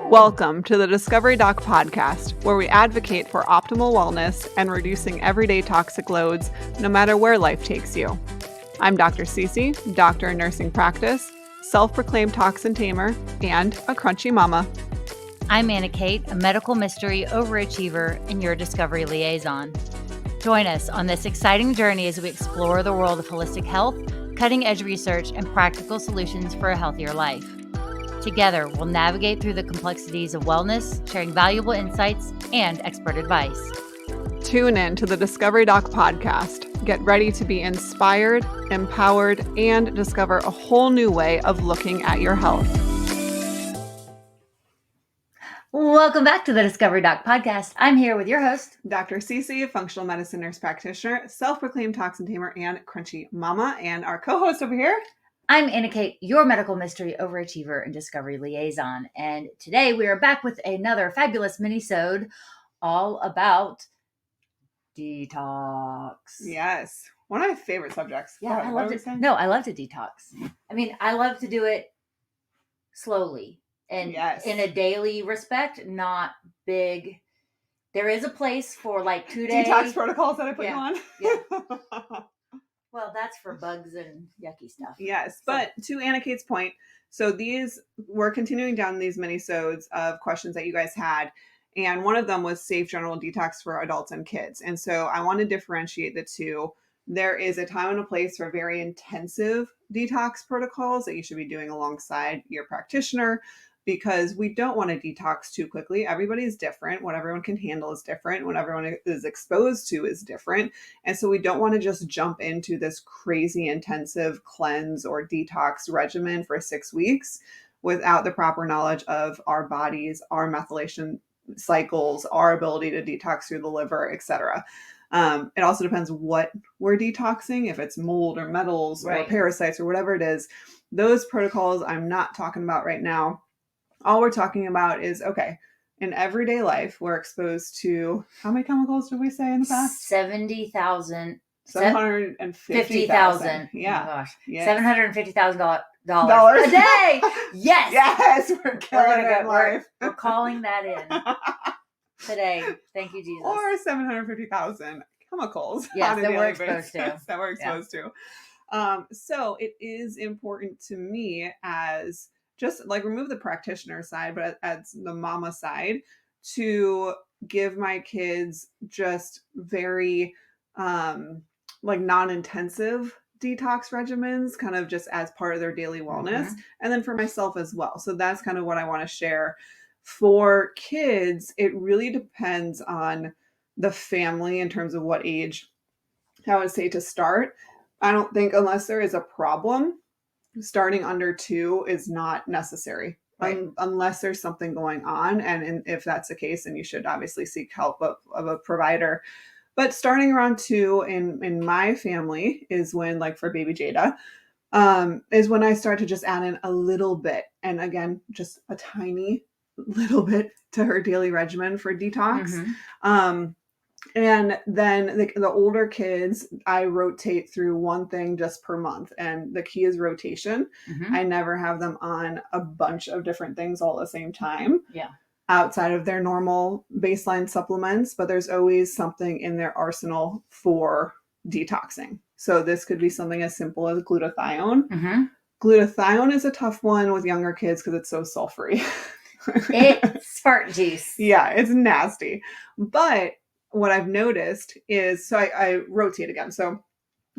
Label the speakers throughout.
Speaker 1: Welcome to the Discovery Doc podcast, where we advocate for optimal wellness and reducing everyday toxic loads, no matter where life takes you. I'm Dr. CeCe, doctor in nursing practice, self-proclaimed toxin tamer, and a crunchy mama.
Speaker 2: I'm Annah Kate, a medical mystery overachiever and your discovery liaison. Join us on this exciting journey as we explore the world of holistic health, cutting-edge research, and practical solutions for a healthier life. Together, we'll navigate through the complexities of wellness, sharing valuable insights and expert advice.
Speaker 1: Tune in to the Discovery Doc podcast. Get ready to be inspired, empowered, and discover a whole new way of looking at your health.
Speaker 2: Welcome back to the Discovery Doc podcast. I'm here with your host,
Speaker 1: Dr. CeCe, functional medicine nurse practitioner, self-proclaimed toxin tamer, and crunchy mama, and our co-host over here.
Speaker 2: I'm Annah Kate, your medical mystery overachiever and discovery liaison. And today we are back with another fabulous minisode all about detox.
Speaker 1: Yes. One of my favorite subjects.
Speaker 2: Yeah, I love it. No, I love to detox. I mean, I love to do it slowly and in a daily respect, not big. There is a place for like 2 days.
Speaker 1: Detox protocols that I put you on.
Speaker 2: Yeah. Well, that's for bugs and yucky stuff.
Speaker 1: Yes, but to Anna Kate's point, so we're continuing down these minisodes of questions that you guys had, and one of them was safe general detox for adults and kids. And so I want to differentiate the two. There is a time and a place for very intensive detox protocols that you should be doing alongside your practitioner, because we don't want to detox too quickly. Everybody is different. What everyone can handle is different. What everyone is exposed to is different. And so we don't want to just jump into this crazy intensive cleanse or detox regimen for 6 weeks without the proper knowledge of our bodies, our methylation cycles, our ability to detox through the liver, etc. It also depends what we're detoxing, if it's mold or metals or parasites or whatever it is. Those protocols I'm not talking about right now. All we're talking about is, in everyday life, we're exposed to, how many chemicals did we say in the past?
Speaker 2: 70,000.
Speaker 1: 750,000. Yeah.
Speaker 2: Oh my gosh.
Speaker 1: Yes.
Speaker 2: $750,000
Speaker 1: a
Speaker 2: day. Yes.
Speaker 1: Yes. We're killing it in life.
Speaker 2: We're calling that in today. Thank you, Jesus.
Speaker 1: Or 750,000 chemicals.
Speaker 2: Yes, that we're exposed to.
Speaker 1: That we're exposed to. So it is important to me as just like remove the practitioner side, but as the mama side, to give my kids just very non-intensive detox regimens, kind of just as part of their daily wellness. Mm-hmm. And then for myself as well. So that's kind of what I want to share. For kids, it really depends on the family in terms of what age I would say to start. I don't think, unless there is a problem, starting under 2 is not necessary, unless there's something going on. And if that's the case, then you should obviously seek help of a provider. But starting around 2 in my family is when, like for baby Jada, is when I start to just add in a little bit. And again, just a tiny little bit to her daily regimen for detox. Mm-hmm. And then the older kids, I rotate through one thing just per month. And the key is rotation. Mm-hmm. I never have them on a bunch of different things all at the same time. Yeah. Outside of their normal baseline supplements, but there's always something in their arsenal for detoxing. So this could be something as simple as glutathione. Mm-hmm. Glutathione is a tough one with younger kids because it's so sulfury.
Speaker 2: It's fart juice.
Speaker 1: Yeah, it's nasty. But what I've noticed is, so I rotate again. So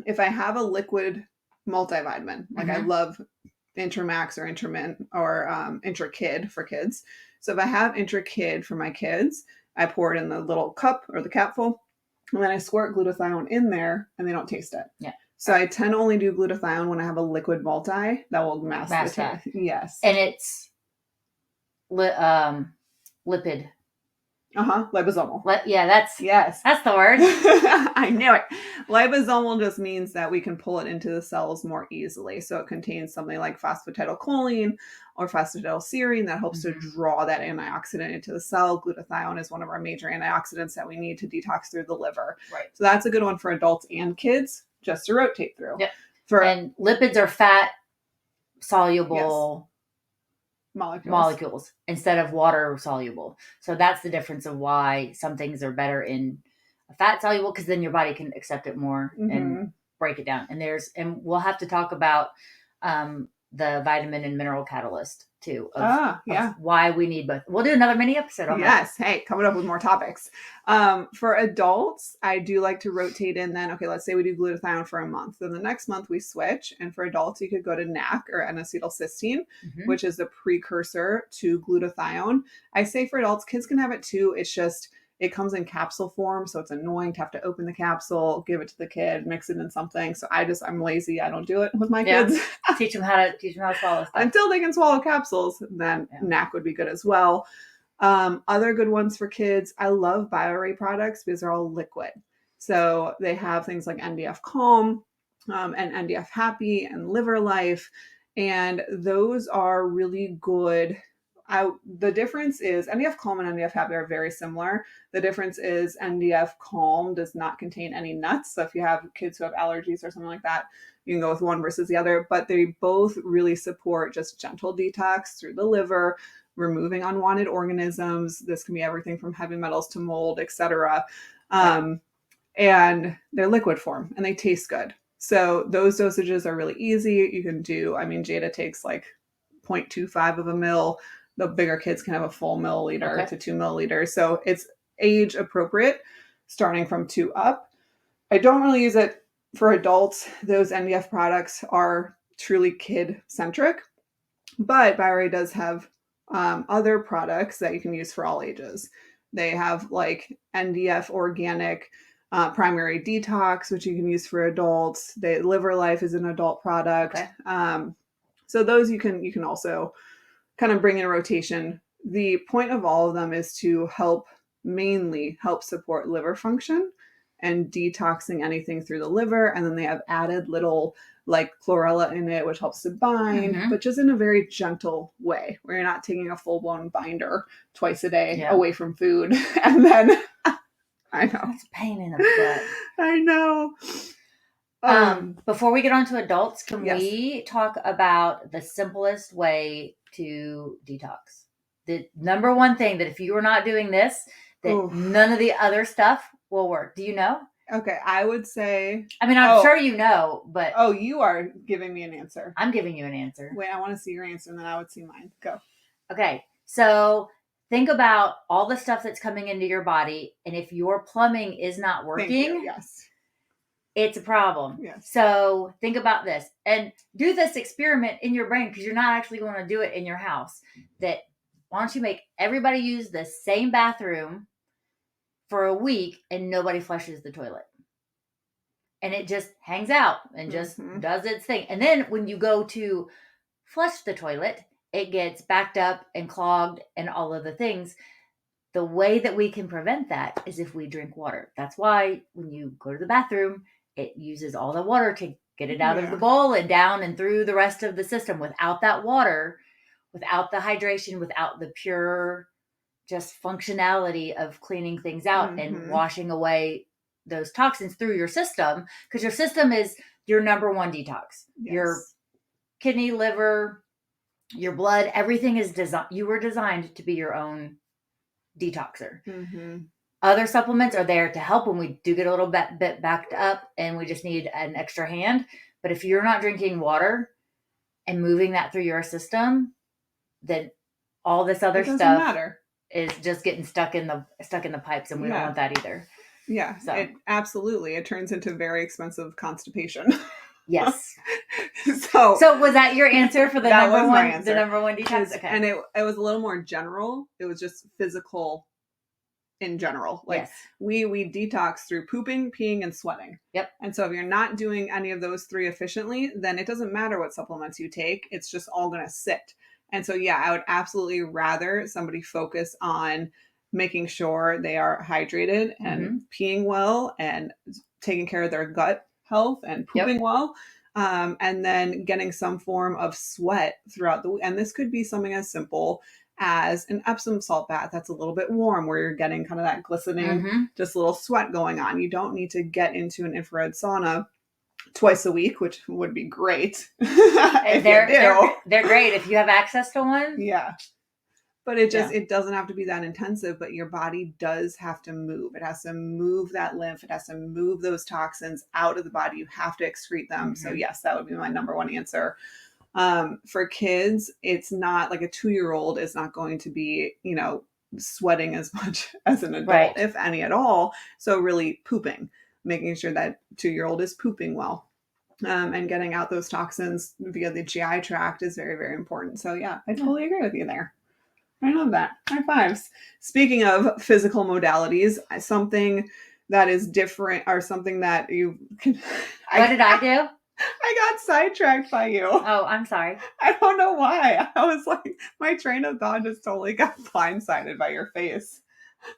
Speaker 1: if I have a liquid multivitamin, like I love Intramax or Intramin or Intra-Kid for kids. So if I have Intra-Kid for my kids, I pour it in the little cup or the capful, and then I squirt glutathione in there, and they don't taste it. Yeah. So I tend to only do glutathione when I have a liquid multi that will mask the taste. Yes.
Speaker 2: And it's lipid.
Speaker 1: Liposomal.
Speaker 2: That's the word.
Speaker 1: I knew it. Liposomal just means that we can pull it into the cells more easily. So it contains something like phosphatidylcholine or phosphatidylserine that helps to draw that antioxidant into the cell. Glutathione is one of our major antioxidants that we need to detox through the liver. Right. So that's a good one for adults and kids just to rotate through.
Speaker 2: Yep. And lipids are fat soluble molecules instead of water soluble. So that's the difference of why some things are better in a fat soluble, because then your body can accept it more and break it down. And we'll have to talk about the vitamin and mineral catalyst too, of why we need both. We'll do another mini episode on that.
Speaker 1: Yes. Hey, coming up with more topics. For adults, I do like to rotate in then, okay, let's say we do glutathione for a month. Then the next month we switch. And for adults, you could go to NAC or N-acetylcysteine, which is the precursor to glutathione. I say for adults, kids can have it too. It's just, it comes in capsule form, so it's annoying to have to open the capsule, give it to the kid, mix it in something. So I'm lazy. I don't do it with my kids.
Speaker 2: teach them how to swallow stuff.
Speaker 1: Until they can swallow capsules, then NAC would be good as well. Other good ones for kids, I love Bioray products because they're all liquid. So they have things like NDF Calm and NDF Happy and Liver Life, and those are really good. The difference is NDF Calm and NDF Happy are very similar. The difference is NDF Calm does not contain any nuts. So if you have kids who have allergies or something like that, you can go with one versus the other. But they both really support just gentle detox through the liver, removing unwanted organisms. This can be everything from heavy metals to mold, etc. And they're liquid form and they taste good. So those dosages are really easy. You can do, Jada takes like 0.25 of a mil. The bigger kids can have a full milliliter to 2 milliliters. So it's age appropriate, starting from 2 up. I don't really use it for adults. Those NDF products are truly kid centric, but Bioray does have other products that you can use for all ages. They have like NDF organic primary detox, which you can use for adults. Liver Life is an adult product. So those you can also kind of bring in a rotation. The point of all of them is to mainly help support liver function and detoxing anything through the liver. And then they have added little like chlorella in it, which helps to bind, but just in a very gentle way, where you're not taking a full-blown binder twice a day away from food. And then I know.
Speaker 2: It's a pain in the butt.
Speaker 1: I know.
Speaker 2: Before we get on to adults, can we talk about the simplest way to detox? The number one thing that if you are not doing this, that none of the other stuff will work. Do you know?
Speaker 1: Okay, I would say...
Speaker 2: I'm sure you know, but...
Speaker 1: Oh, you are giving me an answer.
Speaker 2: I'm giving you an answer.
Speaker 1: Wait, I want to see your answer, and then I would see mine. Go.
Speaker 2: Okay, so think about all the stuff that's coming into your body, and if your plumbing is not working...
Speaker 1: Yes.
Speaker 2: It's a problem.
Speaker 1: Yes.
Speaker 2: So think about this and do this experiment in your brain, because you're not actually going to do it in your house. That why don't you make everybody use the same bathroom for a week and nobody flushes the toilet. And it just hangs out and just does its thing. And then when you go to flush the toilet, it gets backed up and clogged and all of the things. The way that we can prevent that is if we drink water. That's why when you go to the bathroom, it uses all the water to get it out of the bowl and down and through the rest of the system. Without that water, without the hydration, without the pure just functionality of cleaning things out and washing away those toxins through your system, because your system is your number one detox.
Speaker 1: Yes.
Speaker 2: Your kidney, liver, your blood, everything is designed. You were designed to be your own detoxer. Other supplements are there to help when we do get a little bit backed up and we just need an extra hand. But if you're not drinking water and moving that through your system, then all this other stuff is just getting stuck in the pipes, and we don't want that either.
Speaker 1: Yeah, so absolutely. It turns into very expensive constipation.
Speaker 2: Yes.
Speaker 1: So
Speaker 2: was that your answer for the number one? The number one detox? Okay.
Speaker 1: And it was a little more general. It was just physical in general. Like we detox through pooping, peeing, and sweating.
Speaker 2: Yep.
Speaker 1: And so if you're not doing any of those three efficiently, then it doesn't matter what supplements you take. It's just all going to sit. And so, I would absolutely rather somebody focus on making sure they are hydrated and peeing well and taking care of their gut health and pooping well. And then getting some form of sweat throughout the week. And this could be something as simple as an Epsom salt bath that's a little bit warm, where you're getting kind of that glistening, just a little sweat going on. You don't need to get into an infrared sauna twice a week, which would be great. If
Speaker 2: they're great if you have access to one.
Speaker 1: Yeah. But it doesn't have to be that intensive, but your body does have to move. It has to move that lymph. It has to move those toxins out of the body. You have to excrete them. So yes, that would be my number one answer. For kids, it's not like a 2-year-old is not going to be, sweating as much as an adult, if any at all. So really pooping, making sure that 2-year-old is pooping well. And getting out those toxins via the GI tract is very, very important. So yeah, I totally agree with you there. I love that. High fives. Speaking of physical modalities, something that is different or something that you can...
Speaker 2: What did I do?
Speaker 1: I got sidetracked by you.
Speaker 2: Oh, I'm sorry.
Speaker 1: I don't know why. I was like, my train of thought just totally got blindsided by your face.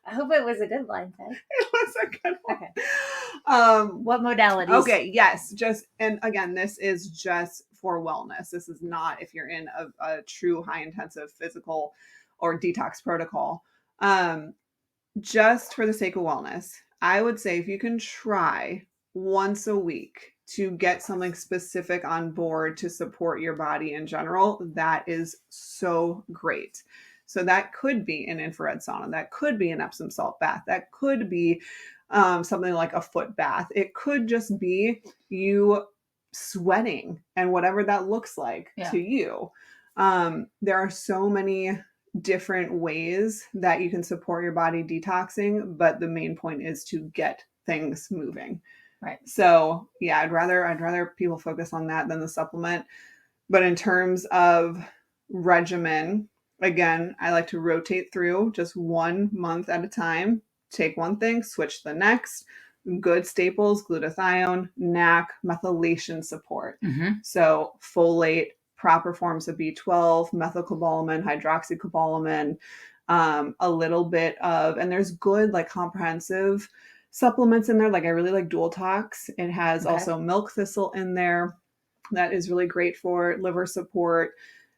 Speaker 2: I hope it was a good blindside.
Speaker 1: It was a good one.
Speaker 2: Okay. What modalities?
Speaker 1: Okay, yes. And again, this is just for wellness. This is not if you're in a true high intensive physical or detox protocol. Just for the sake of wellness, I would say if you can try once a week to get something specific on board to support your body in general, that is so great. So that could be an infrared sauna. That could be an Epsom salt bath. That could be something like a foot bath. It could just be you sweating and whatever that looks like to you. There are so many different ways that you can support your body detoxing, but the main point is to get things moving.
Speaker 2: Right.
Speaker 1: So yeah, I'd rather people focus on that than the supplement. But in terms of regimen, again, I like to rotate through just 1 month at a time. Take one thing, switch to the next. Good staples, glutathione, NAC, methylation support. So folate, proper forms of B12, methylcobalamin, hydroxycobalamin, a little bit of, and there's good like comprehensive supplements in there. Like I really like Detox. It has also milk thistle in there. That is really great for liver support.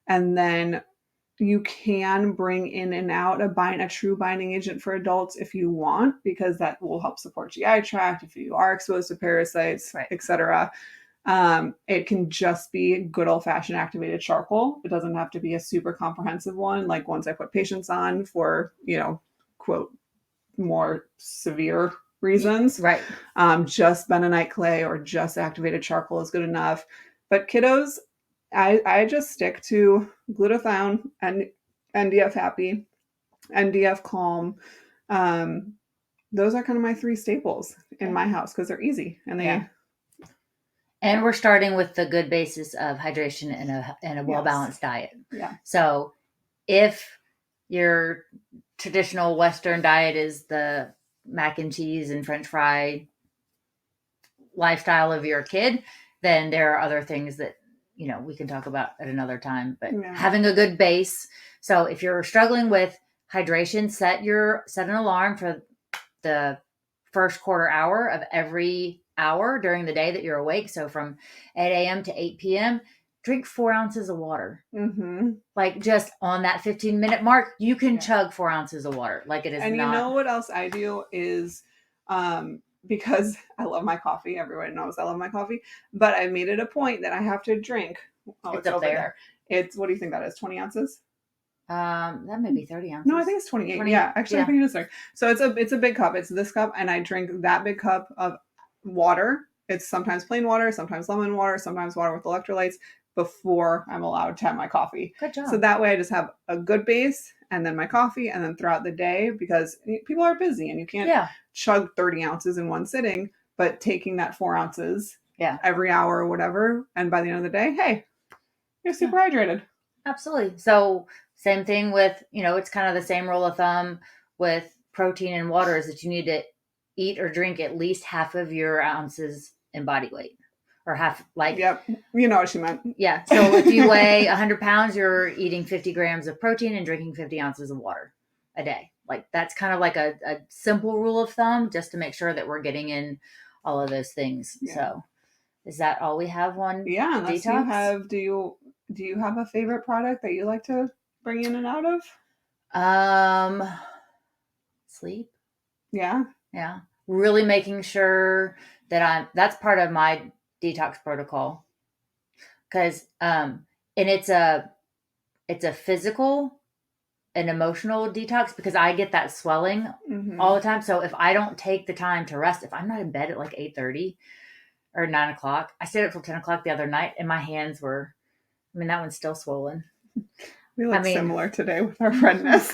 Speaker 1: And then you can bring in and out a true binding agent for adults if you want, because that will help support GI tract if you are exposed to parasites, etc. It can just be good old-fashioned activated charcoal. It doesn't have to be a super comprehensive one, like ones I put patients on for, quote, more severe reasons.
Speaker 2: Right.
Speaker 1: Just bentonite clay or just activated charcoal is good enough. But kiddos, I just stick to glutathione and NDF happy, NDF calm. Those are kind of my 3 staples in my house because they're easy and
Speaker 2: And we're starting with the good basis of hydration and a well-balanced diet.
Speaker 1: Yeah.
Speaker 2: So if your traditional Western diet is the mac and cheese and French fry lifestyle of your kid, then there are other things that, we can talk about at another time, but having a good base. So if you're struggling with hydration, set an alarm for the first quarter hour of every hour during the day that you're awake. So from 8 a.m. to 8 p.m., drink 4 ounces of water. Like just on that 15-minute mark, you can chug 4 ounces of water. Like it is
Speaker 1: and
Speaker 2: not...
Speaker 1: you know what else I do is, because I love my coffee. Everybody knows I love my coffee. But I made it a point that I have to drink. Oh, it's up over there. It's, what do you think that is? 20 ounces?
Speaker 2: That may be 30 ounces.
Speaker 1: No, I think it's 28. 20, yeah, actually, I think it is 30. So it's a big cup. It's this cup, and I drink that big cup of water. It's sometimes plain water, sometimes lemon water, sometimes water with electrolytes before I'm allowed to have my coffee.
Speaker 2: Good job.
Speaker 1: So that way I just have a good base and then my coffee and then throughout the day, because people are busy and you can't chug 30 ounces in one sitting, but taking that 4 ounces every hour or whatever. And by the end of the day, hey, you're super hydrated.
Speaker 2: Absolutely. So same thing with, it's kind of the same rule of thumb with protein and water is that you need to eat or drink at least half of your ounces in body weight. Or half, like...
Speaker 1: Yep. You know what she meant.
Speaker 2: Yeah. So if you weigh 100 pounds, you're eating 50 grams of protein and drinking 50 ounces of water a day. Like that's kind of like a simple rule of thumb just to make sure that we're getting in all of those things. Yeah. So is that all we have on
Speaker 1: unless
Speaker 2: detox?
Speaker 1: You have, do you have a favorite product that you like to bring in and out of?
Speaker 2: Sleep.
Speaker 1: Yeah.
Speaker 2: Yeah. Really making sure that that's part of my detox protocol. Because, and it's a physical and emotional detox, because I get that swelling all the time. So if I don't take the time to rest, if I'm not in bed at like 8:30 or 9 o'clock, I stayed up till 10 o'clock the other night and my hands were, that one's still swollen.
Speaker 1: We look similar today with our redness.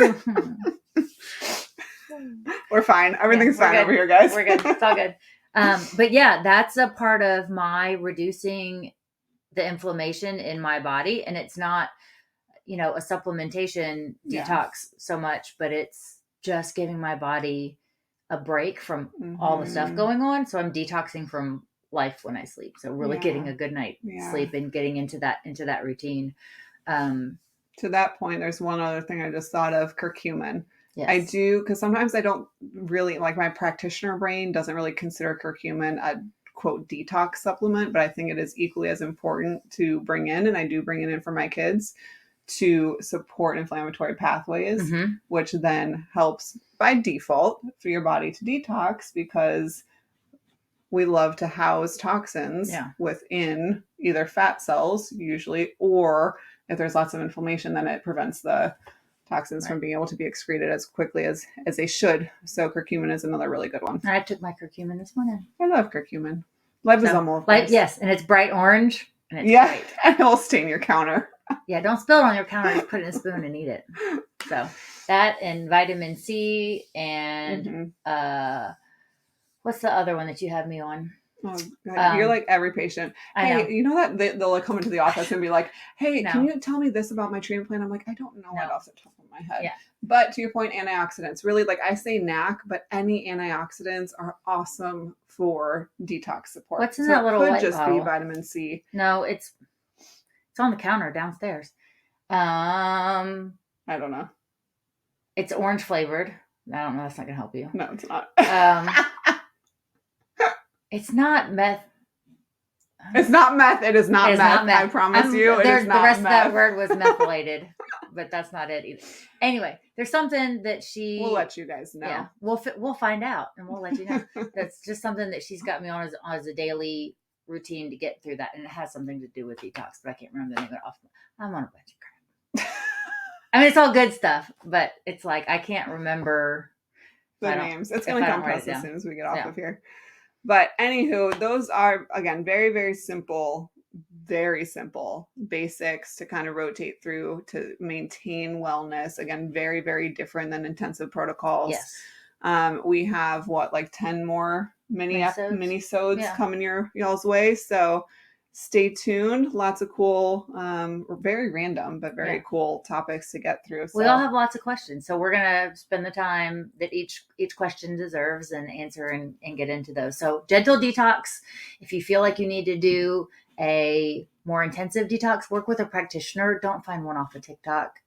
Speaker 1: We're fine. Everything's fine over here, guys.
Speaker 2: We're good. It's all good. But yeah, that's a part of my reducing the inflammation in my body. And it's not, a supplementation detox so much, but it's just giving my body a break from all the stuff going on. So I'm detoxing from life when I sleep. So really getting a good night sleep and getting into that routine.
Speaker 1: To that point, there's one other thing I just thought of, curcumin.
Speaker 2: Yes.
Speaker 1: I do, because sometimes I don't really, like my practitioner brain doesn't really consider curcumin a quote detox supplement, but I think it is equally as important to bring in, and I do bring it in for my kids to support inflammatory pathways, which then helps by default for your body to detox, because we love to house toxins within either fat cells usually, or if there's lots of inflammation, then it prevents the toxins from being able to be excreted as quickly as they should. So curcumin is another really good one.
Speaker 2: I took my curcumin this morning.
Speaker 1: I love curcumin. Liposomal.
Speaker 2: Yes, and it's bright orange. And it's great.
Speaker 1: And it'll stain your counter.
Speaker 2: Yeah, don't spill it on your counter. Just put it in a spoon and eat it. So that and vitamin C and what's the other one that you have me on?
Speaker 1: Oh, God. You're like every patient. Hey, you know that they'll like come into the office and be like, hey, can you tell me this about my treatment plan? I'm like, I don't know it off the top of my head. Yeah. But to your point, antioxidants. Really, like I say NAC, but any antioxidants are awesome for detox support.
Speaker 2: What's in that little white bottle? It could just
Speaker 1: be vitamin C.
Speaker 2: No, it's on the counter downstairs.
Speaker 1: I don't know.
Speaker 2: It's orange flavored. I don't know. That's not going to help you.
Speaker 1: No, it's not.
Speaker 2: It's not meth.
Speaker 1: It's not meth. It is not meth. I promise you. It is not
Speaker 2: the rest
Speaker 1: meth.
Speaker 2: of that word was methylated, but that's not it either. Anyway, there's something that
Speaker 1: we'll let you guys know.
Speaker 2: Yeah, we'll find out and we'll let you know. That's just something that she's got me on as a daily routine to get through that, and it has something to do with detox, but I can't remember the name of it off. I'm on a bunch of crap. I mean, it's all good stuff, but it's like I can't remember
Speaker 1: the names. It's going to come to us as soon as we get off of here. But anywho, those are, again, very, very simple basics to kind of rotate through to maintain wellness. Again, very, very different than intensive protocols.
Speaker 2: Yes.
Speaker 1: We have 10 more minisodes coming y'all's way. So stay tuned. Lots of cool, very random, but very cool topics to get through. So.
Speaker 2: We all have lots of questions. So we're going to spend the time that each question deserves and answer and get into those. So gentle detox. If you feel like you need to do a more intensive detox, work with a practitioner. Don't find one off of TikTok.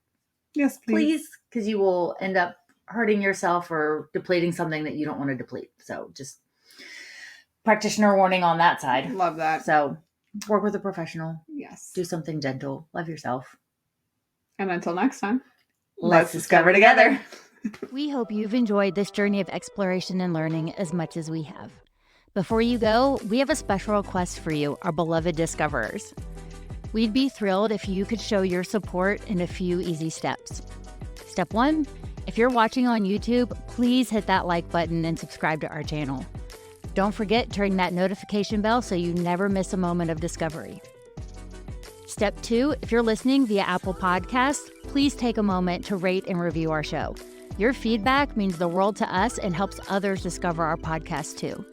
Speaker 1: Yes, please.
Speaker 2: Because you will end up hurting yourself or depleting something that you don't want to deplete. So just practitioner warning on that side.
Speaker 1: Love that.
Speaker 2: So work with a professional.
Speaker 1: Yes.
Speaker 2: Do something gentle. Love yourself.
Speaker 1: And until next time,
Speaker 2: let's discover together.
Speaker 3: We hope you've enjoyed this journey of exploration and learning as much as we have. Before you go, we have a special request for you, our beloved discoverers. We'd be thrilled if you could show your support in a few easy steps. Step 1, if you're watching on YouTube, please hit that like button and subscribe to our channel. Don't forget to ring that notification bell so you never miss a moment of discovery. Step 2, if you're listening via Apple Podcasts, please take a moment to rate and review our show. Your feedback means the world to us and helps others discover our podcast too.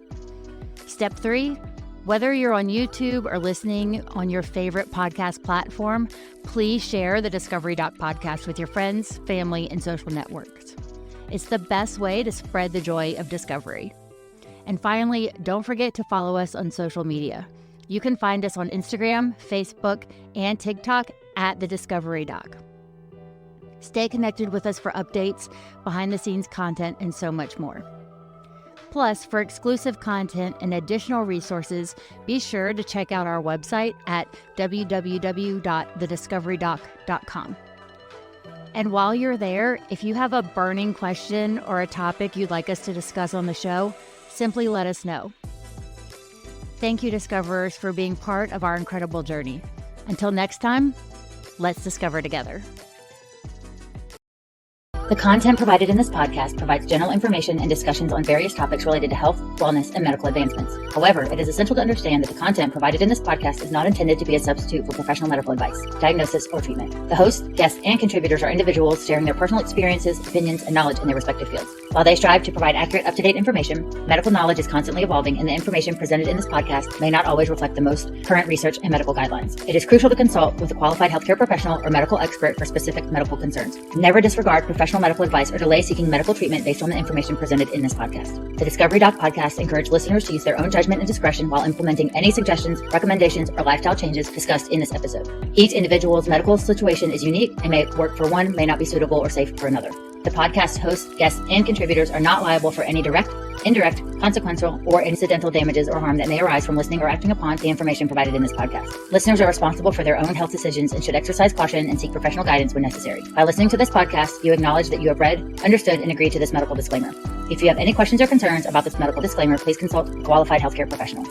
Speaker 3: Step 3, whether you're on YouTube or listening on your favorite podcast platform, please share the Discovery Doc podcast with your friends, family, and social networks. It's the best way to spread the joy of discovery. And finally, don't forget to follow us on social media. You can find us on Instagram, Facebook, and TikTok at The Discovery Doc. Stay connected with us for updates, behind-the-scenes content, and so much more. Plus, for exclusive content and additional resources, be sure to check out our website at www.thediscoverydoc.com. And while you're there, if you have a burning question or a topic you'd like us to discuss on the show, simply let us know. Thank you, Discoverers, for being part of our incredible journey. Until next time, let's discover together.
Speaker 2: The content provided in this podcast provides general information and discussions on various topics related to health, wellness, and medical advancements. However, it is essential to understand that the content provided in this podcast is not intended to be a substitute for professional medical advice, diagnosis, or treatment. The hosts, guests, and contributors are individuals sharing their personal experiences, opinions, and knowledge in their respective fields. While they strive to provide accurate, up-to-date information, medical knowledge is constantly evolving, and the information presented in this podcast may not always reflect the most current research and medical guidelines. It is crucial to consult with a qualified healthcare professional or medical expert for specific medical concerns. Never disregard professional medical advice or delay seeking medical treatment based on the information presented in this podcast. The Discovery Doc podcast encourages listeners to use their own judgment and discretion while implementing any suggestions, recommendations, or lifestyle changes discussed in this episode. Each individual's medical situation is unique and may work for one, may not be suitable or safe for another. The podcast hosts, guests, and contributors are not liable for any direct, indirect, consequential, or incidental damages or harm that may arise from listening or acting upon the information provided in this podcast. Listeners are responsible for their own health decisions and should exercise caution and seek professional guidance when necessary. By listening to this podcast, you acknowledge that you have read, understood, and agreed to this medical disclaimer. If you have any questions or concerns about this medical disclaimer, please consult a qualified healthcare professional.